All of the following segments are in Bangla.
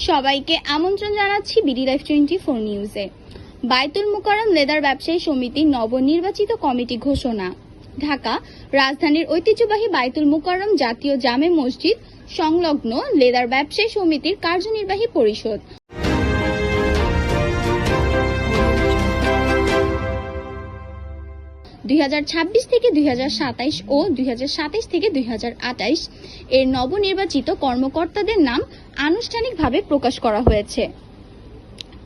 সবাইকে আমন্ত্রণ জানাচ্ছি বিডি লাইভ 24 নিউজে। বায়তুল মুকাররম লেদার ব্যবসায়ী সমিতির নবনির্বাচিত কমিটি ঘোষণা। ঢাকা রাজধানীর ঐতিহ্যবাহী বায়তুল মুকাররম জাতীয় জামে মসজিদ সংলগ্ন লেদার ব্যবসায়ী সমিতির কার্যনির্বাহী পরিষদ 2026 থেকে 2027 ও 2027 থেকে 2028 এর নবনির্বাচিত কর্মকর্তাদের নাম আনুষ্ঠানিকভাবে প্রকাশ করা হয়েছে।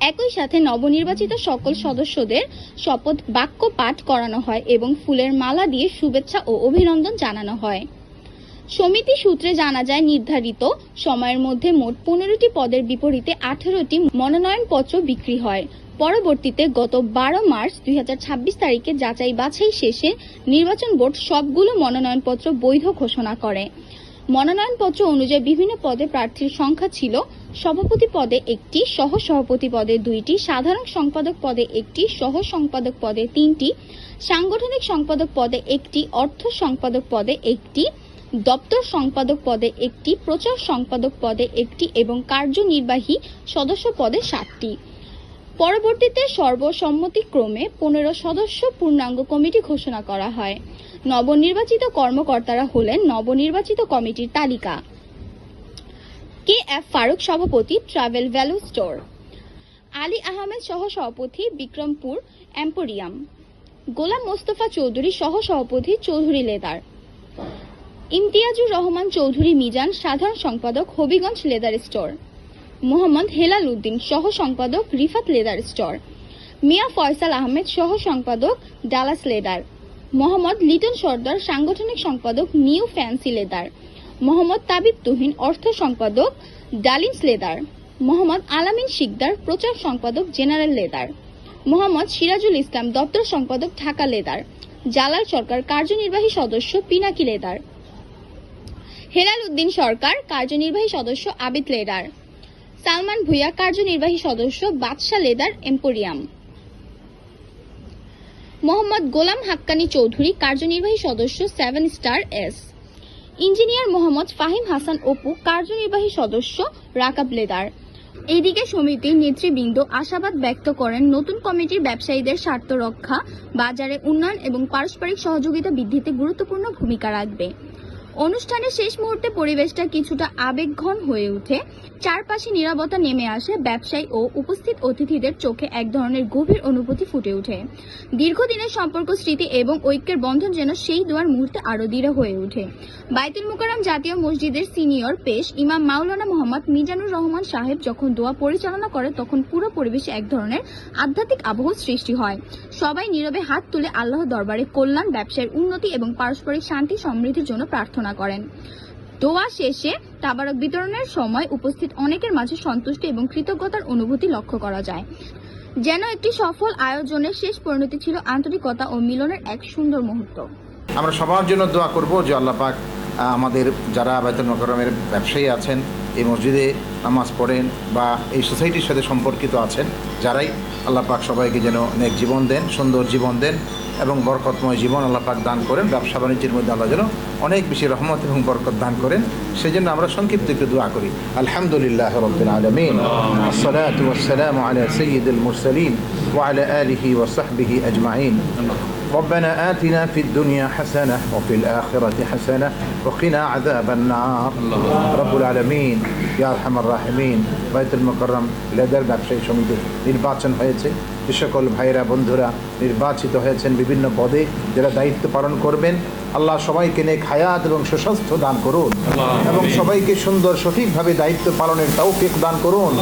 একই সাথে নবনির্বাচিত সকল সদস্যদের শপথ বাক্য পাঠ করানো হয় এবং ফুলের মালা দিয়ে শুভেচ্ছা ও অভিনন্দন জানানো হয়। সমিতি সূত্রে জানা যায়, নির্ধারিত সময়ের মধ্যে মোট 15টি পদের বিপরীতে 18টি মনোনয়নপত্র বিক্রি হয়। পরবর্তীতে গত 12 মার্চ 2026 তারিখে যাচাই বাছাই শেষে নির্বাচন বোর্ড সবগুলো মনোনয়নপত্র বৈধ ঘোষণা করে। মনোনয়নপত্র অনুযায়ী বিভিন্ন পদে প্রার্থীর সংখ্যা ছিল: সভাপতি পদে 1টি, সহ সভাপতি পদে 2টি, সাধারণ সম্পাদক পদে 1টি, সহ সম্পাদক পদে 3টি, সাংগঠনিক সম্পাদক পদে 1টি, অর্থ সম্পাদক পদে 1টি, দপ্তর সম্পাদক পদে 1টি, প্রচার সম্পাদক পদে 1টি এবং কার্যনির্বাহী সদস্য পদে 7টি। পরবর্তীতে সর্বসম্মতিক্রমে 15 সদস্য পূর্ণাঙ্গ কমিটি ঘোষণা করা হয়। নবনির্বাচিত কর্মকর্তারা হলেন নবনির্বাচিত কমিটির তালিকা: KF ফারুক সভাপতি, travel value store; Ali Ahmed সহ সভাপতি, বিক্রমপুর এম্পোরিয়াম; গোলাম মোস্তফা চৌধুরী সহ সভাপতি, চৌধুরী লেদার; ইমতিয়াজুর রহমান চৌধুরী মিজান সাধারণ সম্পাদক, হবিগঞ্জ লেদার স্টোর; মোহাম্মদ হেলাল উদ্দিন সহ সম্পাদক, রিফাত লেদার স্টোর; মিয়া ফয়সাল আহমেদ সহ সম্পাদক, ডালাস লেদার; মোহাম্মদ লিটন সর্দার সাংগঠনিক সম্পাদক, new fancy leather; Mohammad Tabib Tuhin অর্থ সম্পাদক, ডালিন্স লেদার; মোহাম্মদ আলামিন শিকদার প্রচার সম্পাদক, জেনারেল লেদার; মোহাম্মদ সিরাজুল ইসলাম দপ্তর সম্পাদক, ঢাকা লেদার; জালাল সরকার কার্যনির্বাহী সদস্য, পিনাকি লেদার; হেলাল উদ্দিন সরকার কার্যনির্বাহী সদস্য, আবিদ লেদার; সালমান ভুইয়া কার্যনির্বাহী সদস্য, বাদশা লেদার এম্পোরিয়াম; মোহাম্মদ গোলাম হাক্কানি চৌধুরী কার্যনির্বাহী সদস্য, 7 star S; engineer Mohammad Fahim Hasan Apu কার্যনির্বাহী সদস্য, রাকাব লেদার। এদিকে সমিতির নেতৃবৃন্দ আশাবাদ ব্যক্ত করেন, নতুন কমিটির ব্যবসায়ীদের স্বার্থ রক্ষা, বাজারে উন্নয়ন এবং পারস্পরিক সহযোগিতা বৃদ্ধিতে গুরুত্বপূর্ণ ভূমিকা রাখবে। অনুষ্ঠানের শেষ মুহূর্তে পরিবেশটা কিছুটা আবেগঘন হয়ে ওঠে। চারপাশে নীরবতা নেমে আসে। ব্যবসায়ী ও উপস্থিত অতিথিদের চোখে এক ধরনের গভীর অনুভূতি ফুটে ওঠে। দীর্ঘদিনের সম্পর্ক, স্মৃতি এবং ঐক্যের বন্ধন যেন সেই দোয়ার মুহূর্তে আরো দৃঢ় হয়ে ওঠে। বায়তুল মুকাররম জাতীয় মসজিদের সিনিয়র পেশ ইমাম মাওলানা মোহাম্মদ মিজানুর রহমান সাহেব যখন দোয়া পরিচালনা করে, তখন পুরো পরিবেশে এক ধরনের আধ্যাত্মিক আবহ সৃষ্টি হয়। সবাই নীরবে হাত তুলে আল্লাহর দরবারে কল্যাণ, ব্যবসায়ের উন্নতি এবং পারস্পরিক শান্তি সমৃদ্ধির জন্য প্রার্থনা করেন। দোয়া শেষে তাবারক বিতরণের সময় উপস্থিত অনেকের মাঝে সন্তুষ্টি এবং কৃতজ্ঞতার অনুভূতি লক্ষ্য করা যায়। যেন একটি সফল আয়োজনের শেষ পরিণতি ছিল আন্তরিকতা ও মিলনের এক সুন্দর মুহূর্ত। আমরা সবার জন্য দোয়া করব যে আল্লাহ পাক আমাদের যারা বায়তুল মুকাররমের ব্যবসায়ী আছেন, এই মসজিদে নামাজ পড়েন বা এই সোসাইটির সাথে সম্পর্কিত আছেন, যারাই আল্লাহ পাক সবাইকে যেন নেক জীবন দেন, সুন্দর জীবন দেন এবং বরকতময় জীবন আল্লাহ পাক দান করেন। ব্যবসা বাণিজ্যের মধ্যে আল্লাহ যেন অনেক বেশি রহমত এবং বরকত দান করেন, সেজন্য আমরা সংক্ষিপ্ত একটু দোয়া করি। আলহামদুলিল্লাহ রাব্বিল আলামিন, আসসালাতু ওয়াসসালামু আলা সাইয়্যিদিল মুরসালিন ওয়া আলা আলিহি ওয়া সাহবিহি আজমাইন। ربنا آتنا في الدنيا حسنة وفي الآخرة حسنة وقنا عذاب النار رب العالمين يا أرحم الراحمين। বায়তুল মুকাররম লেদার ব্যবসায়ী সমিতির নির্বাচন হয়েছে। যে সকল ভাইরা বন্ধুরা নির্বাচিত হয়েছেন বিভিন্ন পদে, যারা দায়িত্ব পালন করবেন, আল্লাহ সবাইকে নেক হায়াত এবং সুস্বাস্থ্য দান করুন এবং সবাইকে সুন্দর সঠিকভাবে দায়িত্ব পালনের তৌফিক দান করুন।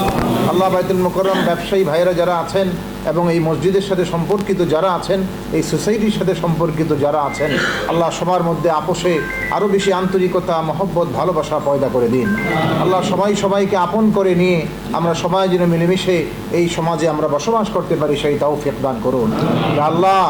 আল্লাহ বায়তুল মুকাররম ব্যবসায়ী ভাইরা যারা আছেন এবং এই মসজিদের সাথে সম্পর্কিত যারা আছেন, এই সোসাইটির সাথে সম্পর্কিত যারা আছেন, আল্লাহ সবার মধ্যে আপোষে আরও বেশি আন্তরিকতা, মহব্বত, ভালোবাসা পয়দা করে দিন। আল্লাহ সবাই সবাইকে আপন করে নিয়ে আমরা সবাই যেন মিলেমিশে এই সমাজে আমরা বসবাস করতে পারি, সেই তৌফিক দান করুন। আল্লাহ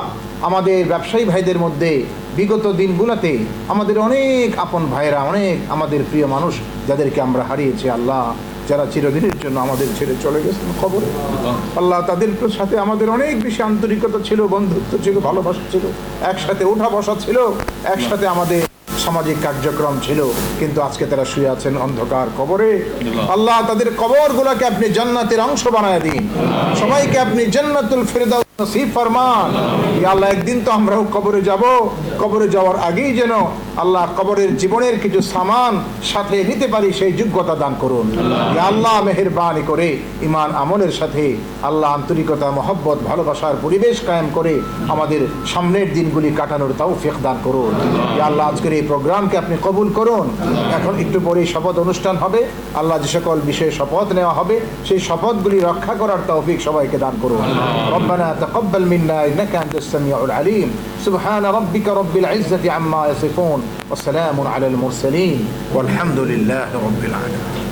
আমাদের ব্যবসায়ী ভাইদের মধ্যে বিগত দিনগুলোতে আমাদের অনেক আপন ভাইরা, অনেক আমাদের প্রিয় মানুষ যাদেরকে আমরা হারিয়েছি, আল্লাহ যারা চিরদিনের জন্য আমাদের ছেড়ে চলে গেছেন খবরে, আল্লাহ তাদের সাথে আমাদের অনেক বেশি আন্তরিকতা ছিল, বন্ধুত্ব ছিল, ভালোবাসা ছিল, একসাথে ওঠা বসা ছিল, একসাথে আমাদের সামাজিক কার্যক্রম ছিল, কিন্তু আজকে তারা শুয়ে আছেন অন্ধকার কবরে। আল্লাহ তাদের কবরগুলোকে আপনি জান্নাতের অংশ বানায় দিন, সবাইকে আপনি জান্নাতুল ফিরদাউস নসিব ফরমান। ইয়া আল্লাহ, একদিন তো আমরাও কবরে যাব, কবরে যাওয়ার আগেই যেন আল্লাহ কবরের জীবনের কিছু সামান সাথে নিতে পারি, সেই যোগ্যতা দান করুন। ইয়া আল্লাহ, মেহেরবানি করে ঈমান আমলের সাথে আল্লাহ আন্তরিকতা, মহব্বত, ভালোবাসার পরিবেশ কায়েম করে আমাদের সামনের দিনগুলি কাটানোর তৌফিক দান করুন। ইয়া আল্লাহ, আজকের এই প্রোগ্রামকে আপনি কবুল করুন। এখন একটু পরেই শপথ অনুষ্ঠান হবে। আল্লাহ যে সকল বিষয়ে শপথ নেওয়া হবে সেই শপথগুলি রক্ষা করার তৌফিক সবাইকে দান করুন। রব্বানা তাকাব্বাল মিন্না ইন্নাকা আনতাস সামিউল আলিম। সুবহান রাব্বিকা রাব্বিল ইজ্জাতি আম্মা ইয়াসিফুন ওয়া সালামুন আলাল মুরসালিন ওয়ালহামদুলিল্লাহি রাব্বিল আলামিন।